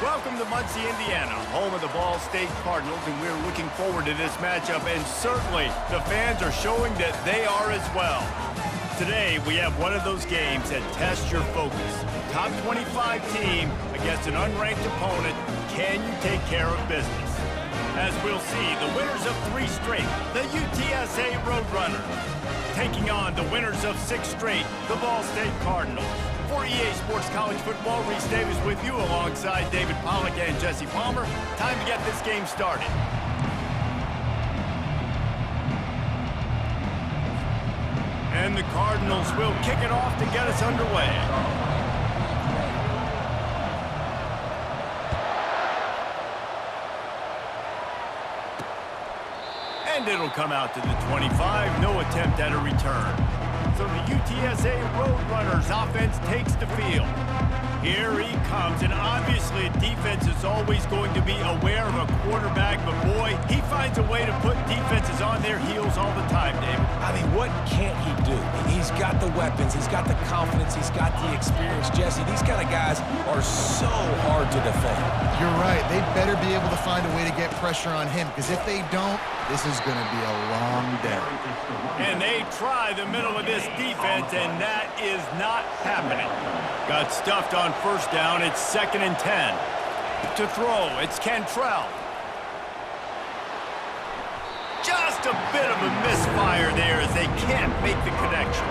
Welcome to Muncie, Indiana, home of the Ball State Cardinals, and we're looking forward to this matchup, and certainly the fans are showing that they are as well. Today, we have one of those games that tests your focus. Top 25 team against an unranked opponent. Can you take care of business? As we'll see, the winners of 3 straight, the UTSA Roadrunners, taking on the winners of 6 straight, the Ball State Cardinals. For EA Sports College Football, Reese Davis with you alongside David Pollack and Jesse Palmer. Time to get this game started. And the Cardinals will kick it off to get us underway. And it'll come out to the 25. No attempt at a return. So the UTSA Roadrunners offense takes the field. Here he comes, and obviously defense is always going to be aware of a quarterback, but boy, he finds a way to put defenses on their heels all the time, David. I mean, what can't he do? He's got the weapons, he's got the confidence, he's got the experience. Jesse, these kind of guys are so hard to defend. You're right. They better be able to find a way to get pressure on him, because if they don't, this is going to be a long day. And they try the middle of this defense, and that is not happening. Got stuffed on first down. It's 2nd and 10. To throw, it's Cantrell. Just a bit of a misfire there as they can't make the connection.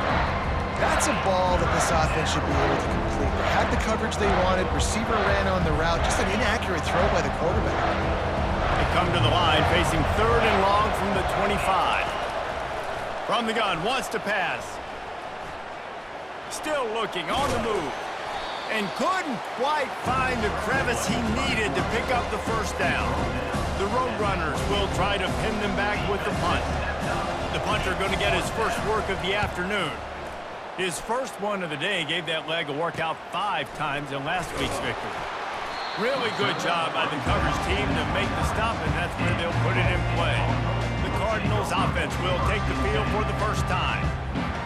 That's a ball that this offense should be able to complete. They had the coverage they wanted. Receiver ran on the route. Just an inaccurate throw by the quarterback. They come to the line facing 3rd and long from the 25. From the gun, wants to pass. Still looking, on the move. And couldn't quite find the crevice he needed to pick up the first down. The Roadrunners will try to pin them back with the punt. The punter going to get his first work of the afternoon. His first one of the day gave that leg a workout 5 times in last week's victory. Really good job by the coverage team to make the stop, and that's where they'll put it in play. The Cardinals offense will take the field for the first time.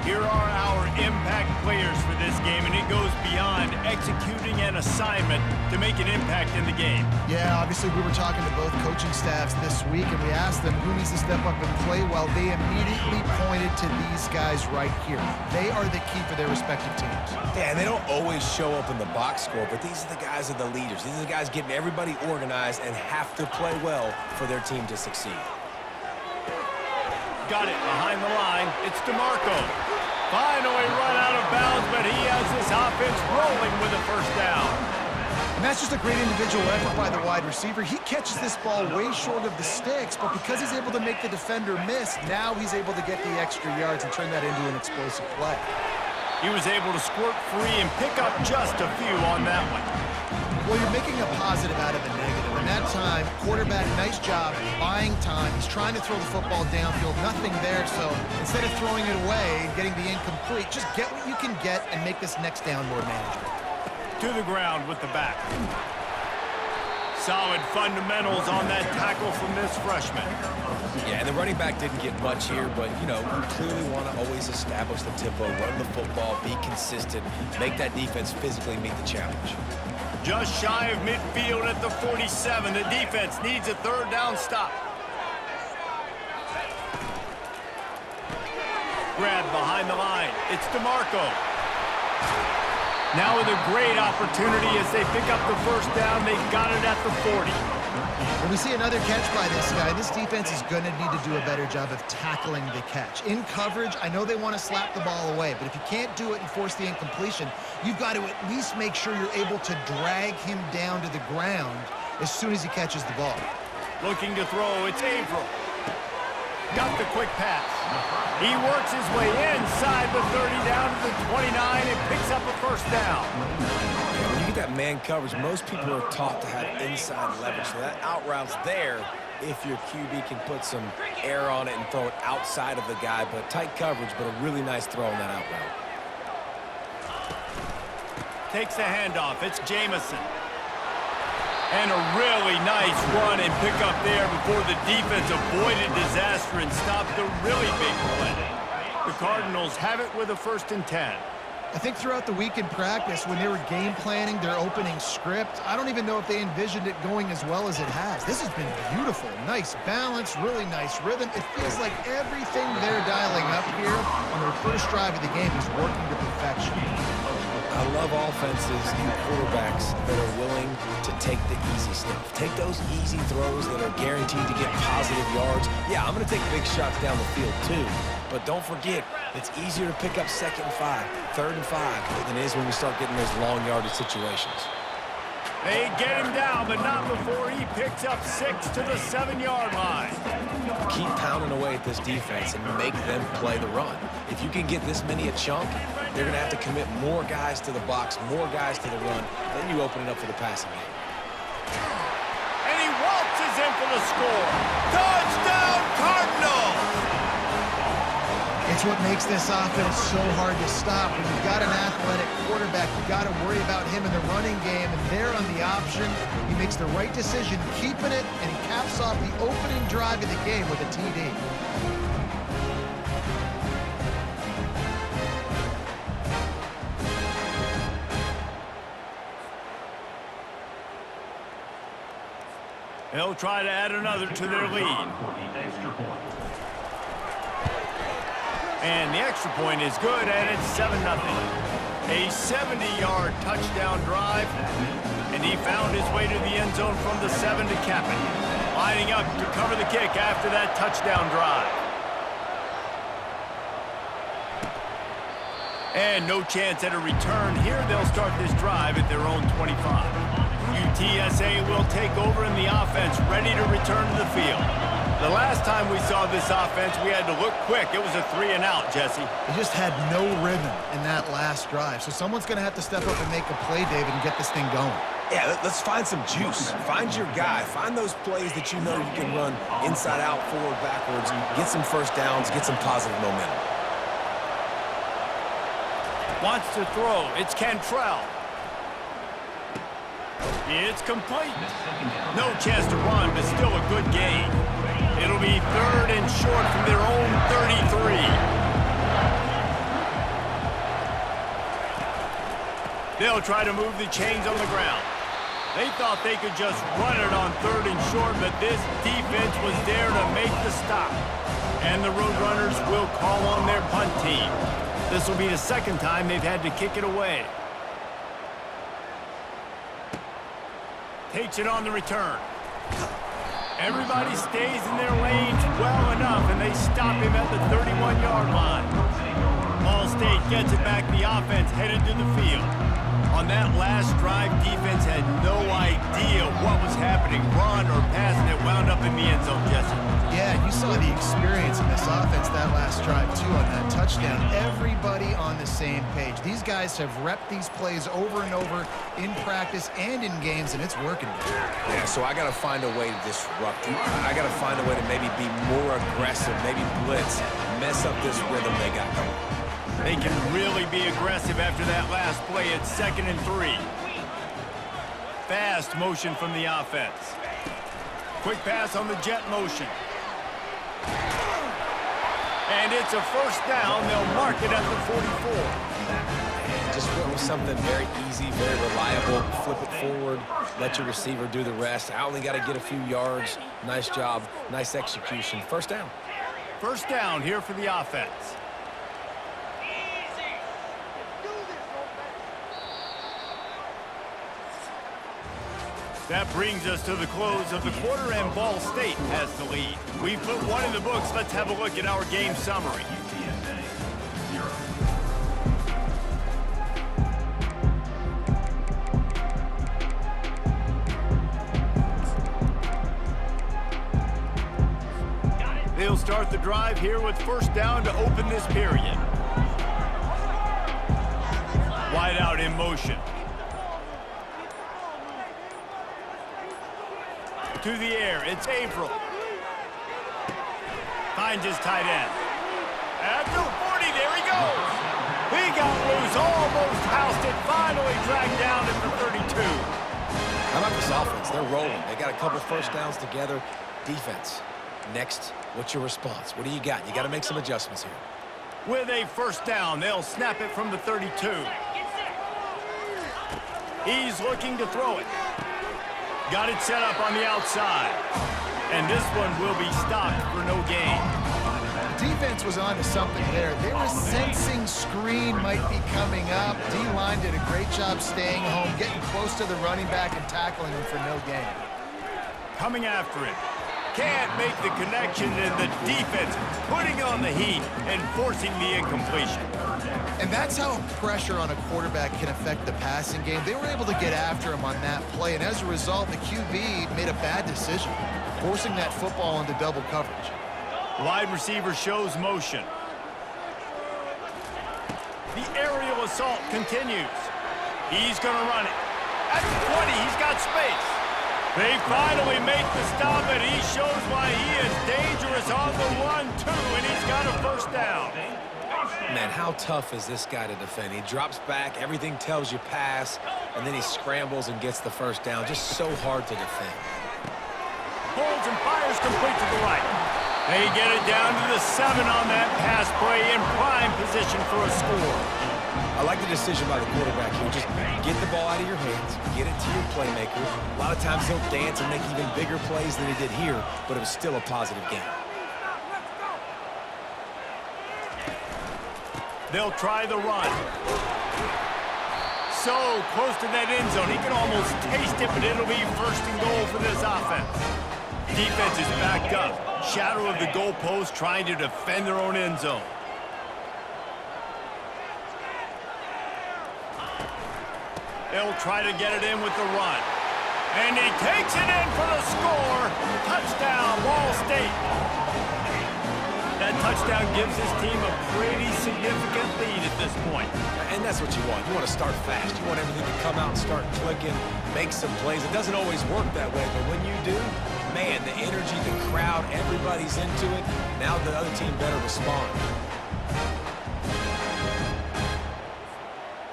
Here are our impact players for this game, and it goes beyond executing an assignment to make an impact in the game. Yeah, obviously we were talking to both coaching staffs this week, and we asked them who needs to step up and play well. They immediately pointed to these guys right here. They are the key for their respective teams. Yeah, and they don't always show up in the box score, but these are the guys that are the leaders. These are the guys getting everybody organized and have to play well for their team to succeed. Got it behind the line. It's DeMarco. Finally run out of bounds, but he has this offense rolling with a first down. And that's just a great individual effort by the wide receiver. He catches this ball way short of the sticks, but because he's able to make the defender miss, now he's able to get the extra yards and turn that into an explosive play. He was able to squirt free and pick up just a few on that one. Well, you're making a positive out of a negative. And that time, quarterback, nice job, buying time. He's trying to throw the football downfield. Nothing there, so instead of throwing it away and getting the incomplete, just get what you can get and make this next down more manageable. To the ground with the back. Solid fundamentals on that tackle from this freshman. Yeah, and the running back didn't get much here, but, you know, you clearly want to always establish the tempo, run the football, be consistent, make that defense physically meet the challenge. Just shy of midfield at the 47. The defense needs a 3rd down stop. Grab behind the line. It's DeMarco. Now with a great opportunity as they pick up the first down. They got it at the 40. When we see another catch by this guy, this defense is going to need to do a better job of tackling the catch. In coverage, I know they want to slap the ball away, but if you can't do it and force the incompletion, you've got to at least make sure you're able to drag him down to the ground as soon as he catches the ball. Looking to throw, it's Averill. Got the quick pass. He works his way inside the 30 down to the 29 and picks up a first down. When you get that man coverage, most people are taught to have inside leverage. So that out route's there if your QB can put some air on it and throw it outside of the guy. But tight coverage, but a really nice throw on that out route. Takes the handoff. It's Jamison. And a really nice run and pick up there before the defense avoided disaster and stopped the really big play. The Cardinals have it with a 1st and 10. I think throughout the week in practice, when they were game planning their opening script, I don't even know if they envisioned it going as well as it has. This has been beautiful. Nice balance, really nice rhythm. It feels like everything they're dialing up here on their first drive of the game is working to perfection. I love offenses and quarterbacks that are willing to take the easy stuff. Take those easy throws that are guaranteed to get positive yards. Yeah, I'm going to take big shots down the field too. But don't forget, it's easier to pick up 2nd and 5, 3rd and 5 than it is when we start getting those long yardage situations. They get him down, but not before he picks up 6 to the 7-yard line. Keep pounding away at this defense and make them play the run. If you can get this many a chunk, they're going to have to commit more guys to the box, more guys to the run. Then you open it up for the passing game. And he waltzes in for the score. Touchdown, Cardinals! It's what makes this offense so hard to stop. When you've got an athletic quarterback, you've got to worry about him in the running game, and there on the option, he makes the right decision, keeping it, and he caps off the opening drive of the game with a TD. They'll try to add another to their lead. And the extra point is good, and it's 7-0. A 70-yard touchdown drive, and he found his way to the end zone from the 7 to cap it. Lining up to cover the kick after that touchdown drive. And no chance at a return here. They'll start this drive at their own 25. UTSA will take over in the offense, ready to return to the field. The last time we saw this offense, we had to look quick. It was a 3-and-out, Jesse. They just had no rhythm in that last drive. So someone's going to have to step up and make a play, David, and get this thing going. Yeah, let's find some juice. Find your guy. Find those plays that you know you can run inside out, forward, backwards. Get some first downs, get some positive momentum. Wants to throw. It's Cantrell. It's complete. No chance to run, but still a good gain. It'll be 3rd and short from their own 33. They'll try to move the chains on the ground. They thought they could just run it on 3rd and short, but this defense was there to make the stop. And the Roadrunners will call on their punt team. This will be the 2nd time they've had to kick it away. Takes it on the return. Everybody stays in their lanes well enough, and they stop him at the 31-yard line. Ball State gets it back. The offense headed to the field. On that last drive, defense had no idea what was happening, run or pass, and it wound up in the end zone, Jesse. Yeah, you saw the experience in this offense that last drive, too, on that touchdown. Everybody on the same page. These guys have repped these plays over and over in practice and in games, and it's working. Yeah, so I got to find a way to disrupt it. I got to find a way to maybe be more aggressive, maybe blitz, mess up this rhythm they got going. They can really be aggressive after that last play. It's 2nd and 3. Fast motion from the offense. Quick pass on the jet motion. And it's a 1st down. They'll mark it at the 44. And just went with something very easy, very reliable. Flip it forward. Let your receiver do the rest. I only got to get a few yards. Nice job. Nice execution. 1st down. 1st down here for the offense. That brings us to the close of the quarter, and Ball State has the lead. We've put one in the books. Let's have a look at our game summary. They'll start the drive here with 1st down to open this period. Wide out in motion. To the air, it's April. Finds his tight end. At the 40, there he goes. He got loose, almost housed it, finally dragged down at the 32. How about this offense? They're rolling. They got a couple 1st downs together. Defense. Next, what's your response? What do you got? You got to make some adjustments here. with a first down. They'll snap it from the 32. He's looking to throw it. Got it set up on the outside. And this one will be stopped for no gain. Defense was on to something there. They were sensing screen might be coming up. D-line did a great job staying home, getting close to the running back and tackling him for no gain. Coming after it. Can't make the connection, and the defense putting on the heat and forcing the incompletion. And that's how pressure on a quarterback can affect the passing game. They were able to get after him on that play, and as a result, the QB made a bad decision, forcing that football into double coverage. Wide receiver shows motion. The aerial assault continues. He's going to run it. At the 20, he's got space. They finally make the stop, and he shows why he is dangerous on the run, too, and he's got a first down. Man, how tough is this guy to defend? He drops back, everything tells you pass, and then he scrambles and gets the first down. Just so hard to defend. Holds and fires complete to the right. They get it down to the 7 on that pass play in prime position for a score. I like the decision by the quarterback here. Just get the ball out of your hands, get it to your playmaker. A lot of times he'll dance and make even bigger plays than he did here, but it was still a positive game. They'll try the run. So close to that end zone, he can almost taste it, but it'll be first and goal for this offense. Defense is backed up. Shadow of the goalpost, trying to defend their own end zone. They'll try to get it in with the run. And he takes it in for the score. Touchdown, Ball State. That touchdown gives his team a pretty significant lead at this point. And that's what you want. You want to start fast. You want everything to come out and start clicking, make some plays. It doesn't always work that way, but when you do, man, the energy, the crowd, everybody's into it. Now the other team better respond.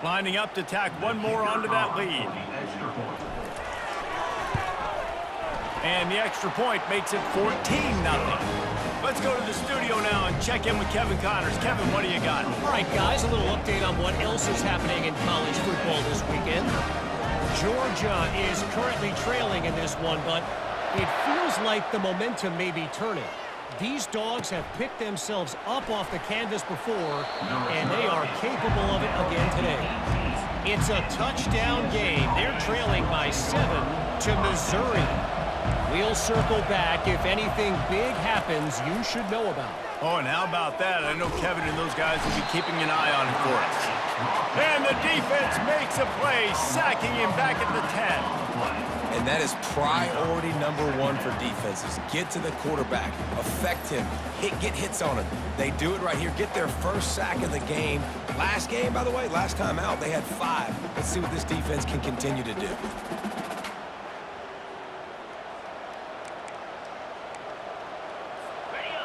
Lining up to tack one more onto that lead. And the extra point makes it 14-0. Let's go to the studio now and check in with Kevin Connors. Kevin, what do you got? All right, guys, a little update on what else is happening in college football this weekend. Georgia is currently trailing in this one, but it feels like the momentum may be turning. These dogs have picked themselves up off the canvas before, and they are capable of it again today. It's a touchdown game. They're trailing by 7 to Missouri. We'll circle back if anything big happens you should know about. Oh, and how about that? I know Kevin and those guys will be keeping an eye on it for us. And the defense makes a play, sacking him back at the 10. And that is priority number 1 for defenses. Get to the quarterback, affect him, get hits on him. They do it right here, get their first sack of the game. Last game, by the way, last time out, they had 5. Let's see what this defense can continue to do.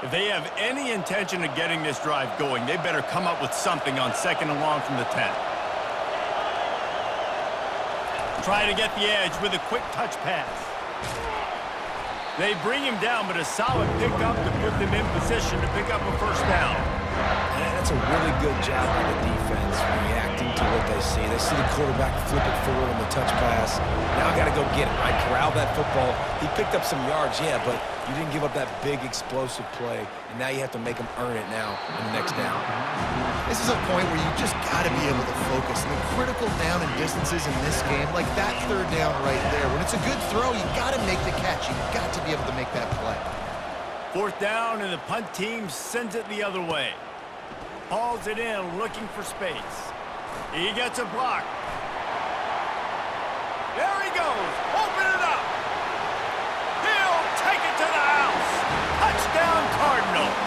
If they have any intention of getting this drive going, they better come up with something on 2nd and long from the 10. Try to get the edge with a quick touch pass. They bring him down, but a solid pickup to put them in position to pick up a first down. And that's a really good job by the defense, reacting to what they see. They see the quarterback flip it forward on the touch pass. Now I got to go get it, right? Corral that football. He picked up some yards, yeah, but you didn't give up that big explosive play, and now you have to make them earn it now in the next down. This is a point where you just got to be able to focus. And the critical down and distances in this game, like that 3rd down right there, when it's a good throw, you got to make the catch. You got to be able to make that play. 4th down, and the punt team sends it the other way. Hauls it in, looking for space. He gets a block. There he goes. Open it up. He'll take it to the house. Touchdown, Cardinals.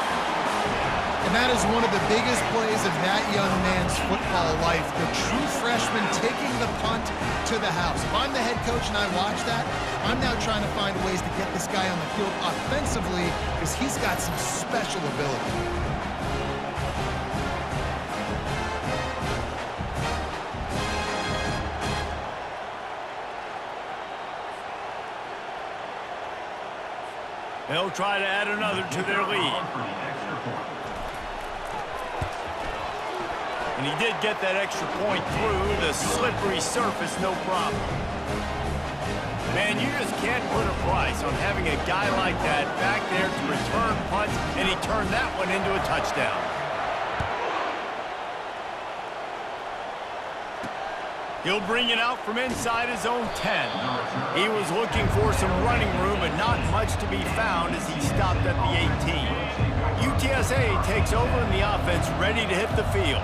And that is one of the biggest plays of that young man's football life. The true freshman taking the punt to the house. If I'm the head coach and I watch that, I'm now trying to find ways to get this guy on the field offensively because he's got some special ability. They'll try to add another to their lead. And he did get that extra point through the slippery surface, no problem. Man, you just can't put a price on having a guy like that back there to return punts, and he turned that one into a touchdown. He'll bring it out from inside his own 10. He was looking for some running room, but not much to be found as he stopped at the 18. UTSA takes over in the offense, ready to hit the field.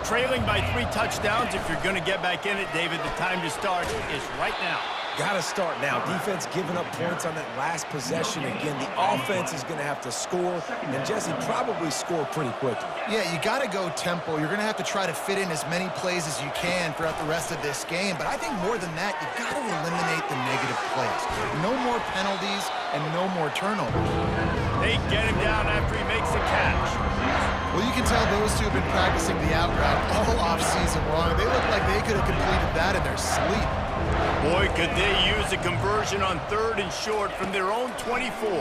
Trailing by 3 touchdowns. If you're going to get back in it, David, the time to start is right now. Got to start now. Defense giving up points on that last possession. Again, the offense is going to have to score, and Jesse probably score pretty quickly. Yeah, you got to go tempo. You're going to have to try to fit in as many plays as you can throughout the rest of this game. But I think more than that, you got to eliminate the negative plays. No more penalties and no more turnovers. They get him down after he makes the catch. Well, you can tell those two have been practicing the out route all offseason long. They look like they could have completed that in their sleep. Boy, could they use a conversion on 3rd and short from their own 24.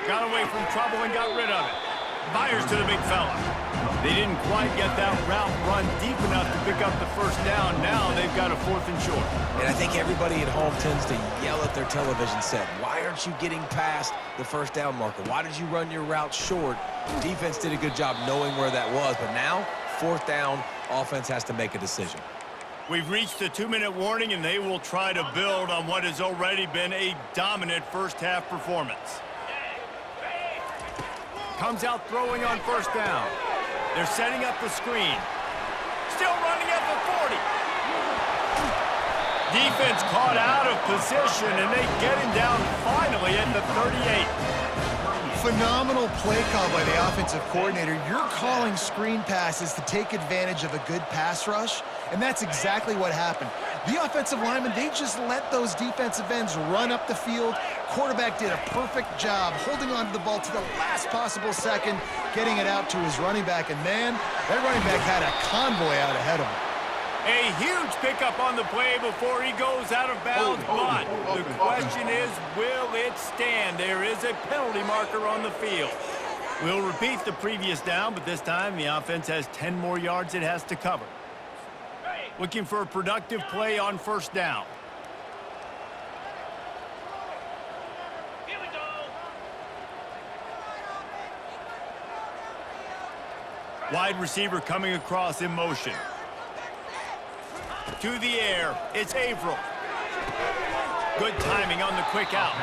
Got away from trouble and got rid of it. Fires to the big fella. They didn't quite get that route run deep enough to pick up the first down. Now they've got a 4th and short. And I think everybody at home tends to yell at their television set. Why aren't you getting past the first down marker? Why did you run your route short? Defense did a good job knowing where that was. But now, 4th down, offense has to make a decision. We've reached the 2-minute warning, and they will try to build on what has already been a dominant first-half performance. Comes out throwing on 1st down. They're setting up the screen. Still running at the 40. Defense caught out of position, and they get him down finally at the 38. Phenomenal play call by the offensive coordinator. You're calling screen passes to take advantage of a good pass rush, and that's exactly what happened. The offensive linemen, they just let those defensive ends run up the field. Quarterback did a perfect job holding on to the ball to the last possible second, getting it out to his running back, and man, that running back had a convoy out ahead of him. A huge pickup on the play before he goes out of bounds, but the question is, will it stand? There is a penalty marker on the field. We'll repeat the previous down, but this time the offense has 10 more yards it has to cover. Looking for a productive play on 1st down. Wide receiver coming across in motion. To the air, it's Averill. Good timing on the quick out.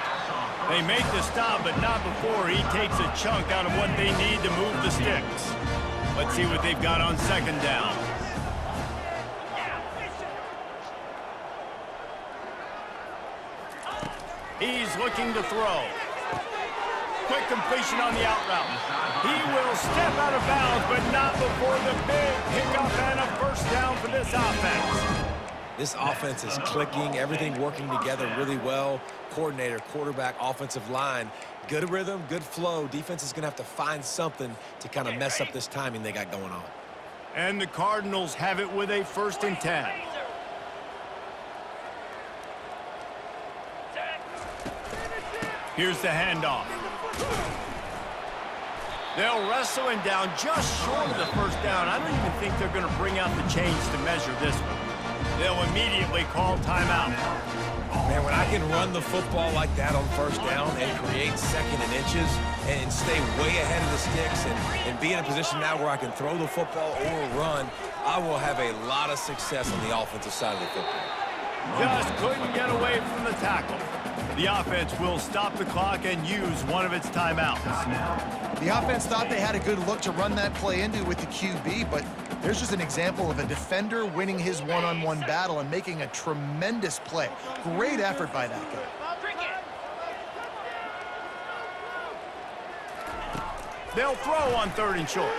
They make the stop, but not before he takes a chunk out of what they need to move the sticks. Let's see what they've got on 2nd down. He's looking to throw. Quick completion on the out route. He will step out of bounds, but not before the big pickup and a 1st down for this offense. This offense is clicking, everything working together really well. Coordinator, quarterback, offensive line, good rhythm, good flow. Defense is going to have to find something to kind of mess up this timing they got going on. And the Cardinals have it with a 1st and 10. Here's the handoff. They'll wrestle him down just short of the 1st down. I don't even think they're going to bring out the chains to measure this one. They'll immediately call timeout. Man, when I can run the football like that on 1st down and create 2nd and inches and stay way ahead of the sticks and be in a position now where I can throw the football or run, I will have a lot of success on the offensive side of the football. Just couldn't get away from the tackle. The offense will stop the clock and use one of its timeouts. The offense thought they had a good look to run that play into with the QB, but there's just an example of a defender winning his one-on-one battle and making a tremendous play. Great effort by that guy. They'll throw on 3rd and short.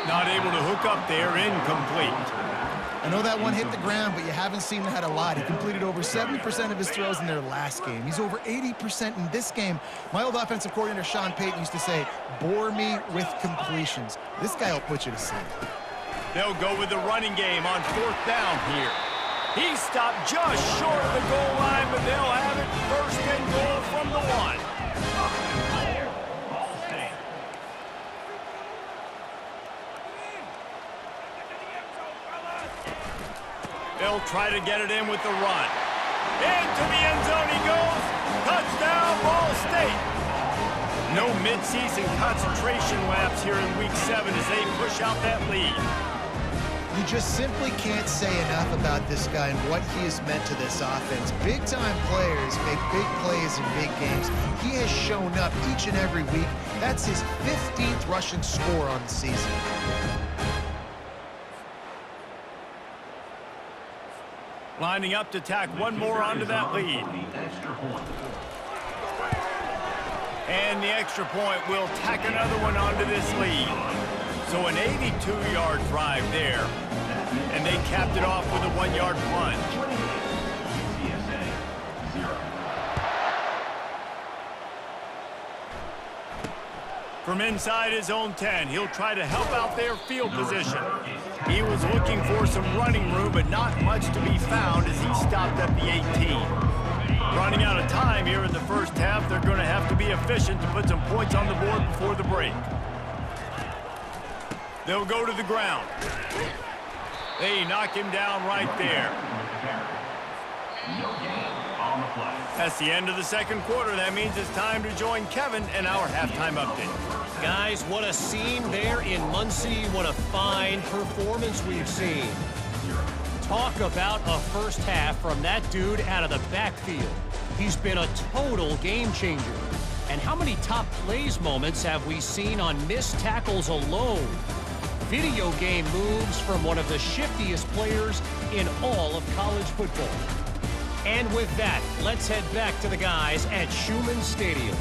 Not able to hook up there, incomplete. I know that one hit the ground, but you haven't seen that a lot. He completed over 70% of his throws in their last game. He's over 80% in this game. My old offensive coordinator, Sean Payton, used to say, bore me with completions. This guy will put you to sleep. They'll go with the running game on 4th down here. He stopped just short of the goal line, but they'll have it 1st and goal from the 1. They'll try to get it in with the run. Into the end zone he goes. Touchdown, Ball State. No midseason concentration laps here in Week 7 as they push out that lead. You just simply can't say enough about this guy and what he has meant to this offense. Big-time players make big plays in big games. He has shown up each and every week. That's his 15th rushing score on the season. Lining up to tack one more onto that lead. And the extra point will tack another one onto this lead. So an 82-yard drive there. And they capped it off with a 1-yard plunge. From inside his own 10, he'll try to help out their field position. He was looking for some running room, but not much to be found as he stopped at the 18. Running out of time here in the first half, they're going to have to be efficient to put some points on the board before the break. They'll go to the ground. They knock him down right there. That's the end of the second quarter. That means it's time to join Kevin in our halftime update. Guys, what a scene there in Muncie. What a fine performance we've seen. Talk about a first half from that dude out of the backfield. He's been a total game changer. And how many top plays moments have we seen on missed tackles alone? Video game moves from one of the shiftiest players in all of college football. And with that, let's head back to the guys at Schumann Stadium.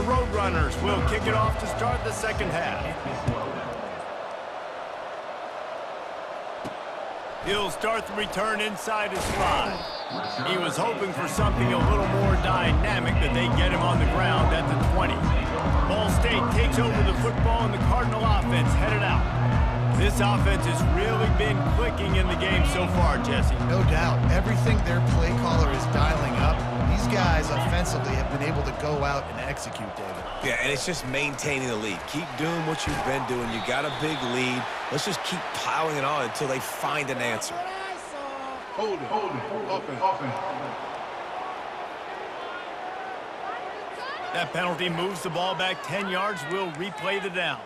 Roadrunners will kick it off to start the second half. He'll start the return inside his 5. He was hoping for something a little more dynamic, but they get him on the ground at the 20. Ball State takes over the football and the Cardinal offense headed out. This offense has really been clicking in the game so far, Jesse. No doubt. Everything their play caller is dialing up, these guys offensively have been able to go out and execute, David. Yeah, and it's just maintaining the lead. Keep doing what you've been doing. You got a big lead. Let's just keep piling it on until they find an answer. Hold it. Offense. That penalty moves the ball back 10 yards. We'll replay the down.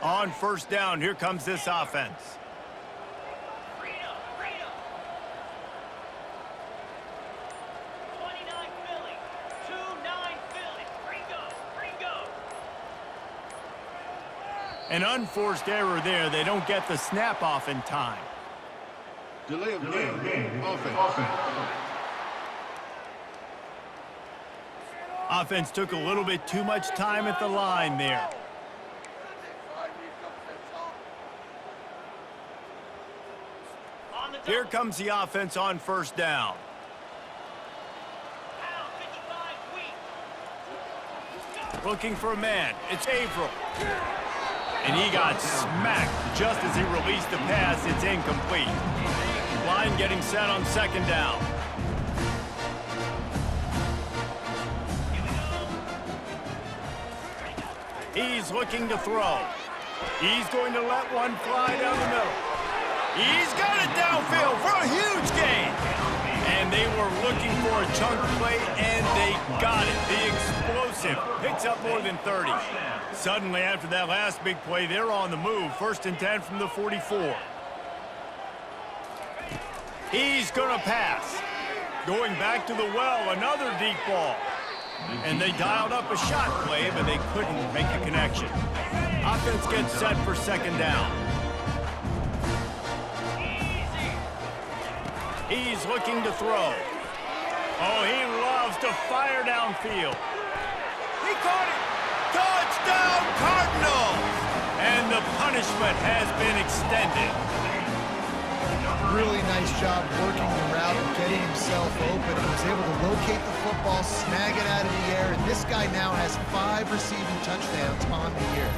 On first down, here comes this offense. An unforced error there. They don't get the snap off in time. Delay of game. Offense. Offense took a little bit too much time at the line there. Here comes the offense on first down. Looking for a man. It's Averill. And he got smacked just as he released the pass. It's incomplete. Line getting set on second down. He's looking to throw. He's going to let one fly down the middle. He's got it downfield for a huge gain. And they were looking for a chunk play, and they got it. The explosive picks up more than 30. Suddenly, after that last big play, they're on the move. 1st and 10 from the 44. He's going to pass. Going back to the well, another deep ball. And they dialed up a shot play, but they couldn't make a connection. Offense gets set for second down. He's looking to throw. Oh, he loves to fire downfield. He caught it. Touchdown, Cardinals! And the punishment has been extended. Really nice job working the route and getting himself open. He was able to locate the football, snag it out of the air, and this guy now has 5 receiving touchdowns on the year.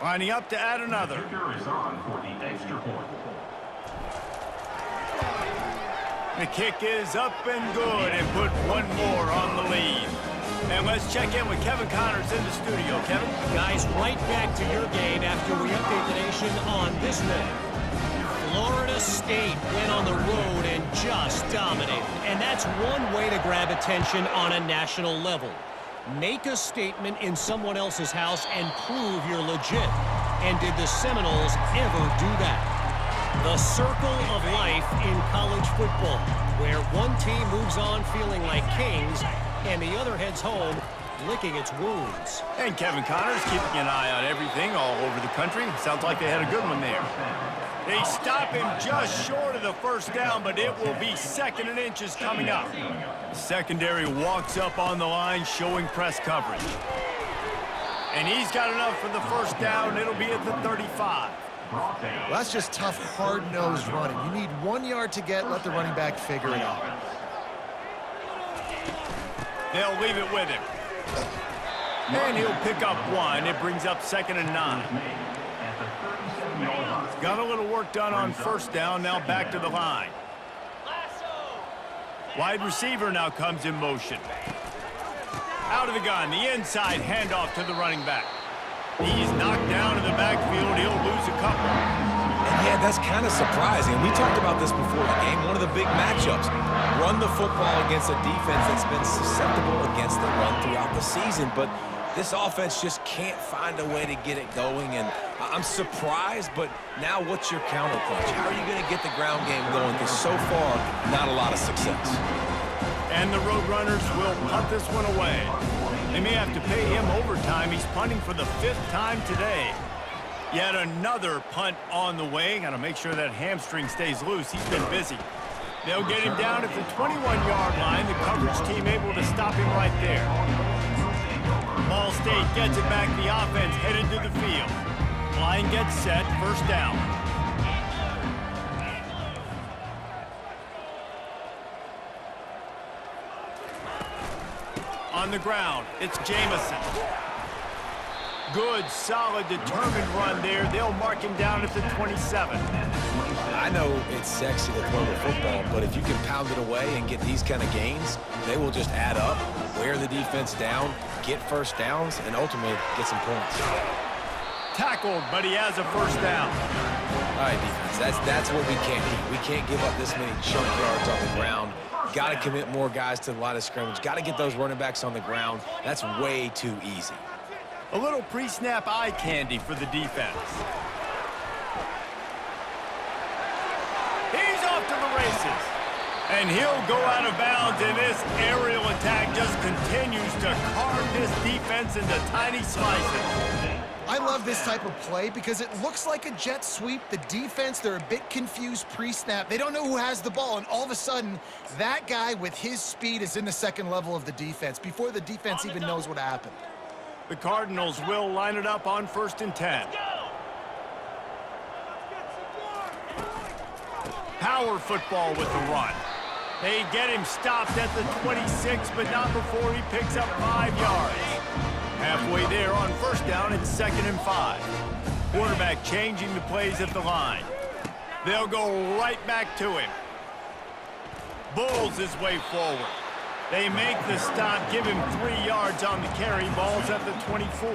Lining up to add another. The kick is up and good and put one more on the lead. And let's check in with Kevin Connors in the studio. Kevin? Guys, right back to your game after we update the nation on this one. Florida State went on the road and just dominated. And that's one way to grab attention on a national level. Make a statement in someone else's house and prove you're legit. And did the Seminoles ever do that? The circle of life in college football, where one team moves on feeling like kings and the other heads home licking its wounds. And Kevin Connors keeping an eye on everything all over the country. Sounds like they had a good one there. They stop him just short of the first down, but it will be 2nd and inches coming up. The secondary walks up on the line, showing press coverage. And he's got enough for the first down. It'll be at the 35. Well, that's just tough, hard-nosed running. You need 1 yard to get, let the running back figure it out. They'll leave it with him. And he'll pick up 1. It brings up 2nd and 9. Got a little work done on first down, now back to the line. Wide receiver now comes in motion. Out of the gun, the inside handoff to the running back. He's knocked down in the backfield. He'll lose a couple. And yeah, that's kind of surprising. We talked about this before the game. One of the big matchups. Run the football against a defense that's been susceptible against the run throughout the season. But this offense just can't find a way to get it going. And I'm surprised, but now what's your counterpunch? How are you going to get the ground game going? Because so far, not a lot of success. And the Roadrunners will punt this one away. They may have to pay him overtime. He's punting for the 5th time today. Yet another punt on the way. Got to make sure that hamstring stays loose. He's been busy. They'll get him down at the 21-yard line. The coverage team able to stop him right there. Ball State gets it back. The offense headed to the field. Line gets set. First down. On the ground, it's Jamison. Good, solid, determined run there. They'll mark him down at the 27. I know it's sexy to throw the football, but if you can pound it away and get these kind of gains, they will just add up, wear the defense down, get first downs, and ultimately get some points. Tackled, but he has a first down. All right, defense, that's what we can't do. We can't give up this many chunk yards on the ground. Got to commit more guys to the line of scrimmage. Got to get those running backs on the ground. That's way too easy. A little pre-snap eye candy for the defense. He's off to the races. And he'll go out of bounds, and this aerial attack just continues to carve this defense into tiny slices. I love this type of play because it looks like a jet sweep. The defense, they're a bit confused pre-snap. They don't know who has the ball, and all of a sudden, that guy with his speed is in the second level of the defense before the defense even knows what happened. The Cardinals will line it up on 1st and 10. Power football with the run. They get him stopped at the 26, but not before he picks up 5 yards. Halfway there on first down, it's 2nd and 5. Quarterback changing the plays at the line. They'll go right back to him. Bulls his way forward. They make the stop, give him 3 yards on the carry. Ball's at the 24.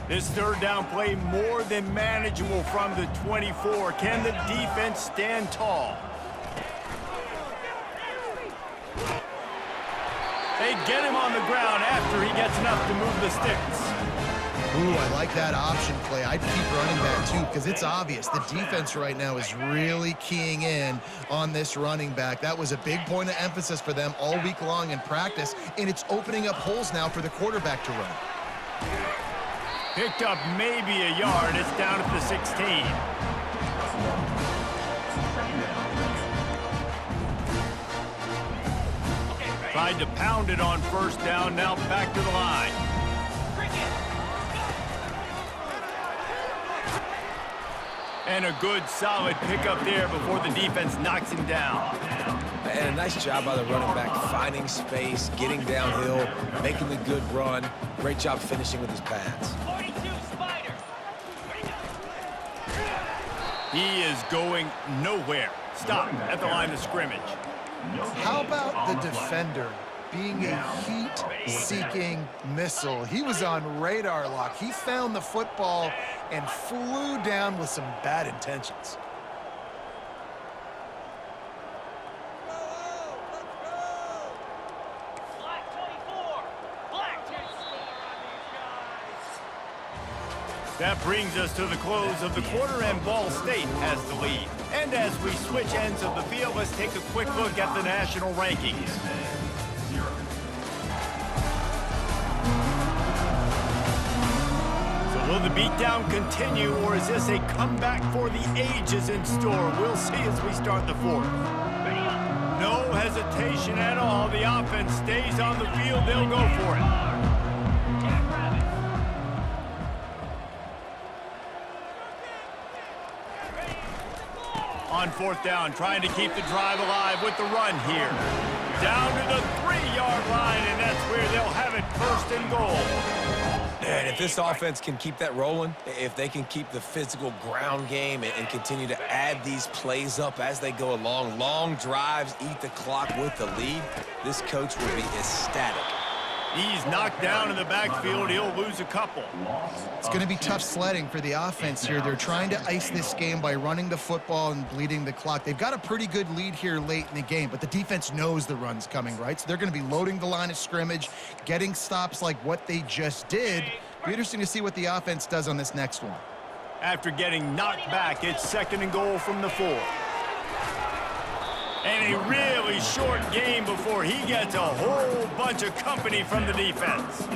This third down play more than manageable from the 24. Can the defense stand tall? They get him on the ground after he gets enough to move the sticks. Ooh, I like that option play. I'd keep running that too because it's obvious the defense right now is really keying in on this running back. That was a big point of emphasis for them all week long in practice, and it's opening up holes now for the quarterback to run. Picked up maybe a yard. It's down at the 16. Tried to pound it on first down, now back to the line. And a good, solid pickup there before the defense knocks him down. And a nice job by the running back, finding space, getting downhill, making the good run. Great job finishing with his pads. He is going nowhere. Stop at the line of scrimmage. How about the defender being a heat-seeking missile? He was on radar lock. He found the football and flew down with some bad intentions. That brings us to the close of the quarter, and Ball State has the lead. And as we switch ends of the field, let's take a quick look at the national rankings. So will the beatdown continue, or is this a comeback for the ages in store? We'll see as we start the fourth. No hesitation at all. The offense stays on the field. They'll go for it. On fourth down, trying to keep the drive alive with the run here. Down to the 3-yard line, and that's where they'll have it, first and goal. And if this offense can keep that rolling, if they can keep the physical ground game and continue to add these plays up as they go along, long drives, eat the clock with the lead, this coach will be ecstatic. He's knocked down in the backfield. He'll lose a couple. It's going to be tough sledding for the offense here. They're trying to ice this game by running the football and bleeding the clock. They've got a pretty good lead here late in the game, but the defense knows the run's coming, right? So they're going to be loading the line of scrimmage, getting stops like what they just did. Be interesting to see what the offense does on this next one. After getting knocked back, it's second and goal from the 4. And a really short game before he gets a whole bunch of company from the defense.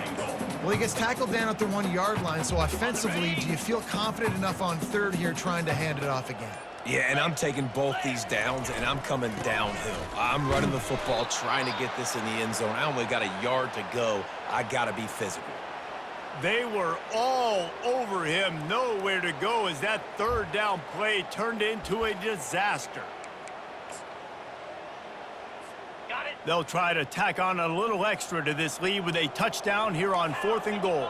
Well, he gets tackled down at the 1-yard line, so offensively, do you feel confident enough on third here trying to hand it off again? Yeah, and I'm taking both these downs, and I'm coming downhill. I'm running the football, trying to get this in the end zone. I only got a yard to go. I got to be physical. They were all over him, nowhere to go as that third down play turned into a disaster. They'll try to tack on a little extra to this lead with a touchdown here on fourth and goal.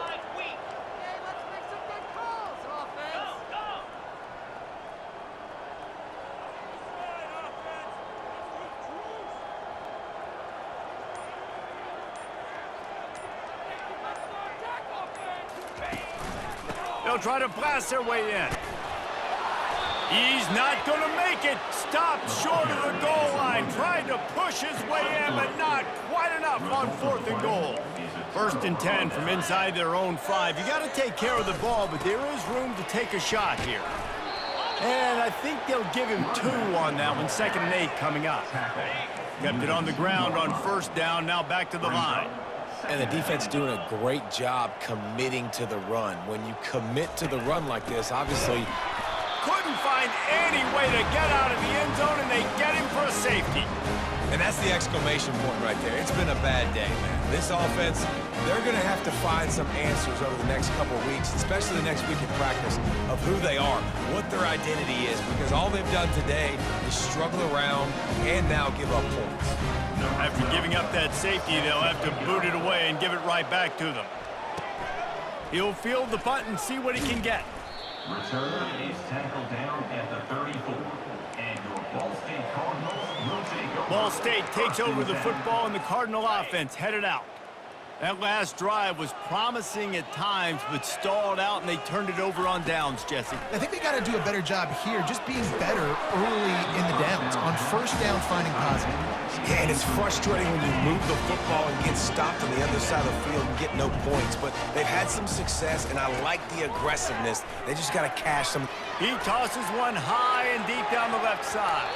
They'll try to blast their way in. He's not going to make it. Stopped short of the goal line. Tried to push his way in, but not quite enough on fourth and goal. First and 10 from inside their own 5. You got to take care of the ball, but there is room to take a shot here. And I think they'll give him 2 on that one. Second and 8 coming up. Kept it on the ground on first down. Now back to the line. And the defense doing a great job committing to the run. When you commit to the run like this, obviously, couldn't find any way to get out of the end zone, and they get him for a safety. and that's the exclamation point right there. It's been a bad day, man. This offense, they're going to have to find some answers over the next couple of weeks, especially the next week in practice, of who they are, what their identity is, because all they've done today is struggle around and now give up points. After giving up that safety, they'll have to boot it away and give it right back to them. He'll field the punt and see what he can get. Return is tackled down at the 34. And your Ball State Cardinals will take over. Ball State takes over the football, and the Cardinal offense headed out. That last drive was promising at times, but stalled out, and they turned it over on downs, Jesse. I think they got to do a better job here, just being better early in the downs. On first down, finding positive plays. Yeah, and it's frustrating when you move the football and get stopped on the other side of the field and get no points. But they've had some success, and I like the aggressiveness. They just got to cash some. He tosses one high and deep down the left side.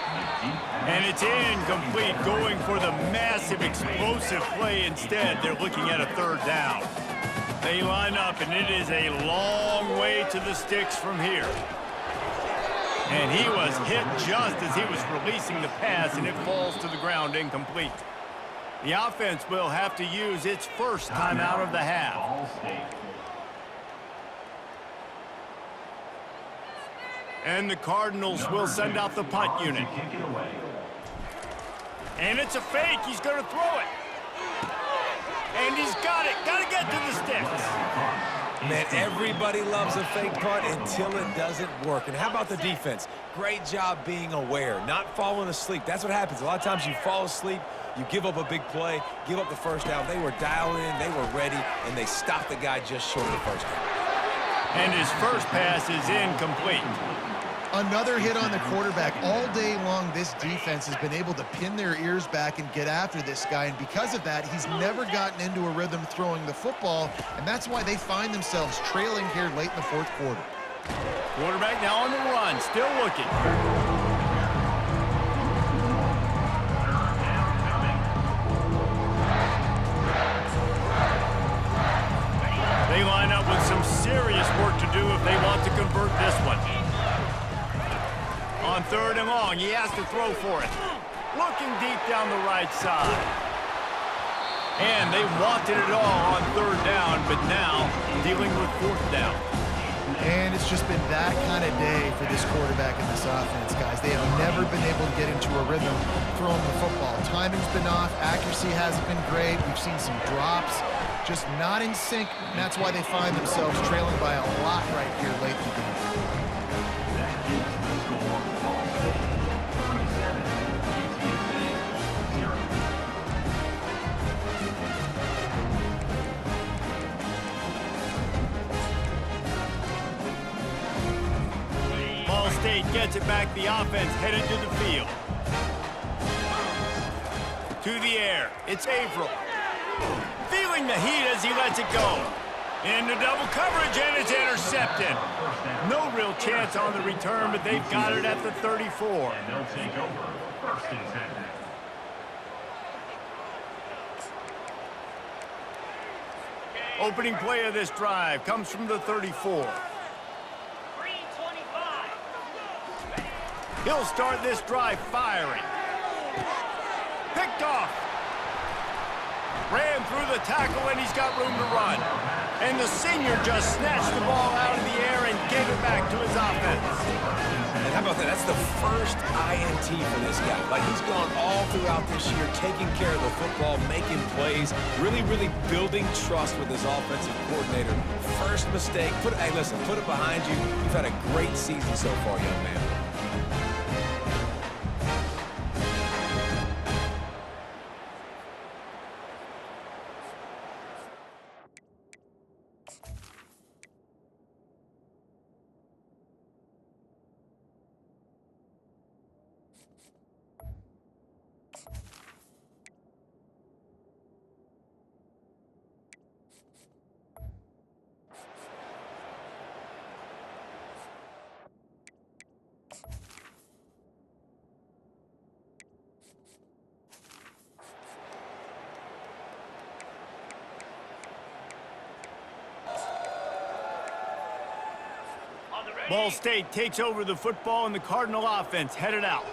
And it's incomplete, going for the massive, explosive play instead. They're looking at a third down. They line up, and it is a long way to the sticks from here. And he was hit just as he was releasing the pass, and it falls to the ground incomplete. The offense will have to use its first timeout of the half. And the Cardinals will send out the punt unit. And it's a fake. He's going to throw it. And he's got it. Got to get to the sticks. Man, everybody loves a fake punt until it doesn't work. And how about the defense? Great job being aware, not falling asleep. That's what happens. A lot of times you fall asleep, you give up a big play, give up the first down. They were dialed in, they were ready, and they stopped the guy just short of the first down. And his first pass is incomplete. Another hit on the quarterback. All day long, this defense has been able to pin their ears back and get after this guy, and because of that, he's never gotten into a rhythm throwing the football, and that's why they find themselves trailing here late in the fourth quarter. Quarterback now on the run, still looking. They line up with some serious work to do if they want to convert this one. On third and long, he has to throw for it. Looking deep down the right side. And they wanted it all on third down, but now dealing with fourth down. And it's just been that kind of day for this quarterback and this offense, guys. They have never been able to get into a rhythm throwing the football. Timing's been off. Accuracy hasn't been great. We've seen some drops. Just not in sync, and that's why they find themselves trailing by a lot right here late in the game. Ball State gets it back. The offense headed to the field. To the air. It's Averill. Feeling the heat as he lets it go. Into double coverage, and it's intercepted. No real chance on the return, but they've got it at the 34. And they'll take over first and 10. Opening play of this drive comes from the 34. He'll start this drive firing. Picked off. Ran through the tackle, and he's got room to run. And the senior just snatched the ball out of the air and gave it back to his offense. And how about that? That's the first INT for this guy. Like, he's gone all throughout this year, taking care of the football, making plays, really, really building trust with his offensive coordinator. First mistake. Hey, listen, put it behind you. You've had a great season so far, young man. Ball State takes over the football, and the Cardinal offense headed out.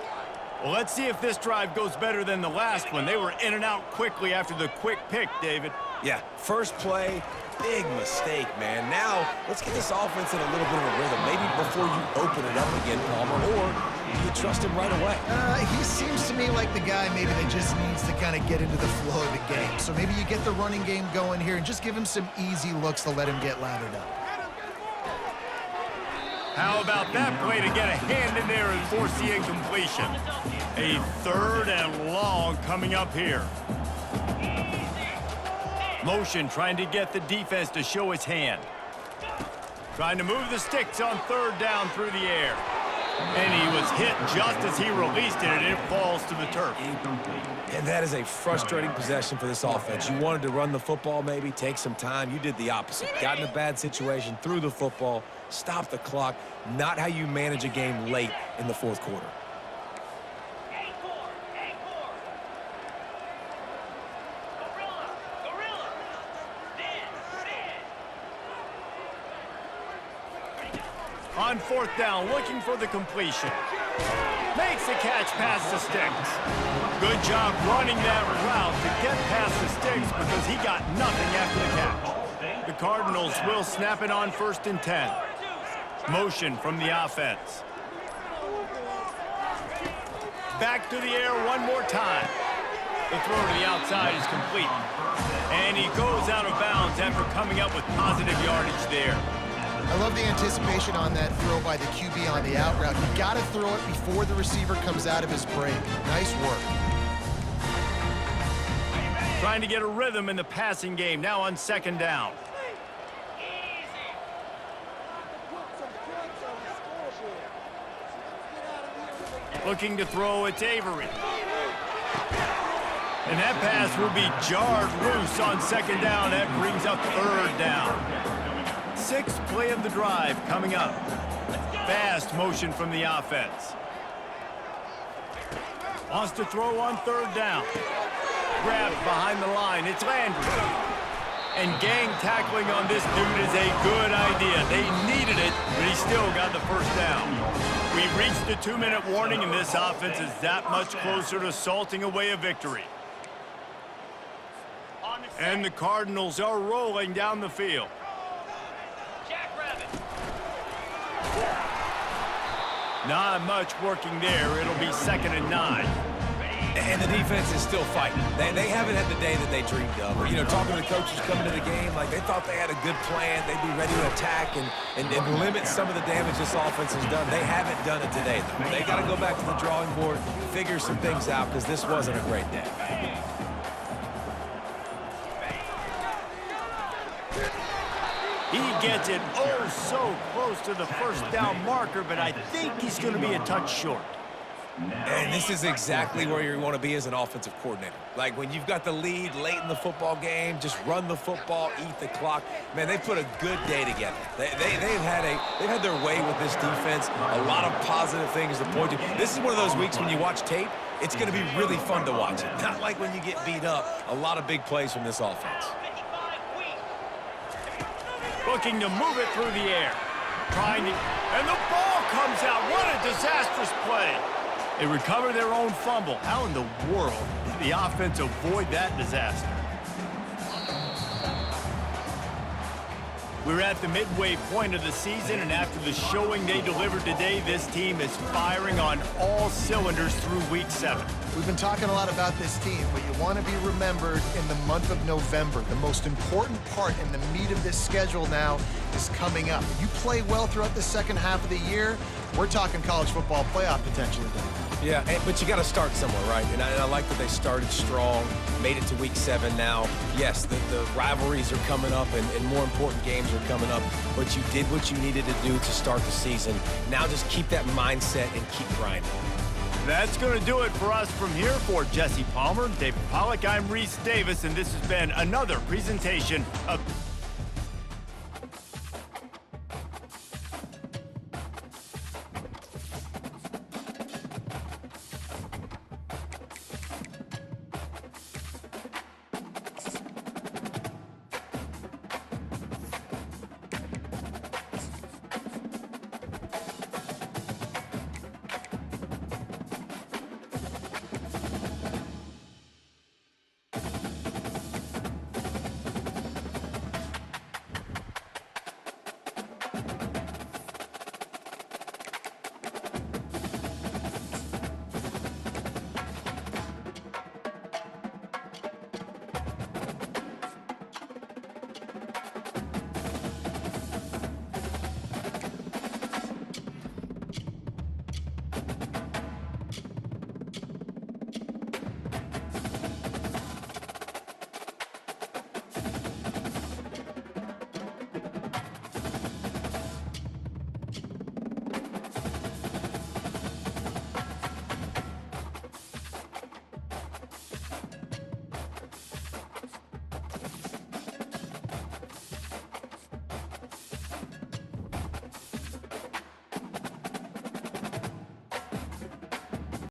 Well, let's see if this drive goes better than the last one. They were in and out quickly after the quick pick, David. Yeah, first play, big mistake, man. Now, let's get this offense in a little bit of a rhythm. Maybe before you open it up again, Palmer, or do you trust him right away? He seems to me like the guy maybe that just needs to kind of get into the flow of the game. So maybe you get the running game going here and just give him some easy looks to let him get lathered up. How about that play to get a hand in there and force the incompletion? A third and long coming up here. Motion trying to get the defense to show his hand. Trying to move the sticks on third down through the air. And he was hit just as he released it, and it falls to the turf. And that is a frustrating possession for this offense. You wanted to run the football, maybe take some time. You did the opposite. Got in a bad situation, threw the football, stopped the clock. Not how you manage a game late in the fourth quarter. On fourth down, looking for the completion. Makes the catch past the sticks. Good job running that route to get past the sticks because he got nothing after the catch. The Cardinals will snap it on 1st and 10. Motion from the offense. Back to the air one more time. The throw to the outside is complete. And he goes out of bounds after coming up with positive yardage there. I love the anticipation on that throw by the QB on the out route. You got to throw it before the receiver comes out of his break. Nice work. Trying to get a rhythm in the passing game, now on 2nd down. Looking to throw, it's Avery. And that pass will be jarred loose on 2nd down. That brings up 3rd down. 6th play of the drive coming up. Fast motion from the offense. Wants to throw on 3rd down. Grabbed behind the line. It's Landry. And gang tackling on this dude is a good idea. They needed it, but he still got the 1st down. We've reached the 2-minute warning, and this offense is that much closer to salting away a victory. And the Cardinals are rolling down the field. Not much working there. It'll be 2nd and 9. And the defense is still fighting. They haven't had the day that they dreamed of. You know, talking to the coaches coming to the game, like they thought they had a good plan. They'd be ready to attack and limit some of the damage this offense has done. They haven't done it today, though. They got to go back to the drawing board, figure some things out, because this wasn't a great day. He gets it oh so close to the 1st down marker, but I think he's going to be a touch short. And this is exactly where you want to be as an offensive coordinator. Like when you've got the lead late in the football game, just run the football, eat the clock. Man, they put a good day together. They've had their way with this defense. A lot of positive things to point to. This is one of those weeks when you watch tape, it's going to be really fun to watch it. Not like when you get beat up. A lot of big plays from this offense. Looking to move it through the air. And the ball comes out. What a disastrous play. They recover their own fumble. How in the world did the offense avoid that disaster? We're at the midway point of the season, and after the showing they delivered today, this team is firing on all cylinders through Week 7. We've been talking a lot about this team, but you want to be remembered in the month of November. The most important part and the meat of this schedule now is coming up. You play well throughout the 2nd half of the year, we're talking college football playoff potential again. Yeah, but you got to start somewhere, right? And I like that they started strong, made it to Week 7 now. Yes, the rivalries are coming up, and more important games are coming up, but you did what you needed to do to start the season. Now just keep that mindset and keep grinding. That's going to do it for us from here. For Jesse Palmer, David Pollack, I'm Reese Davis, and this has been another presentation of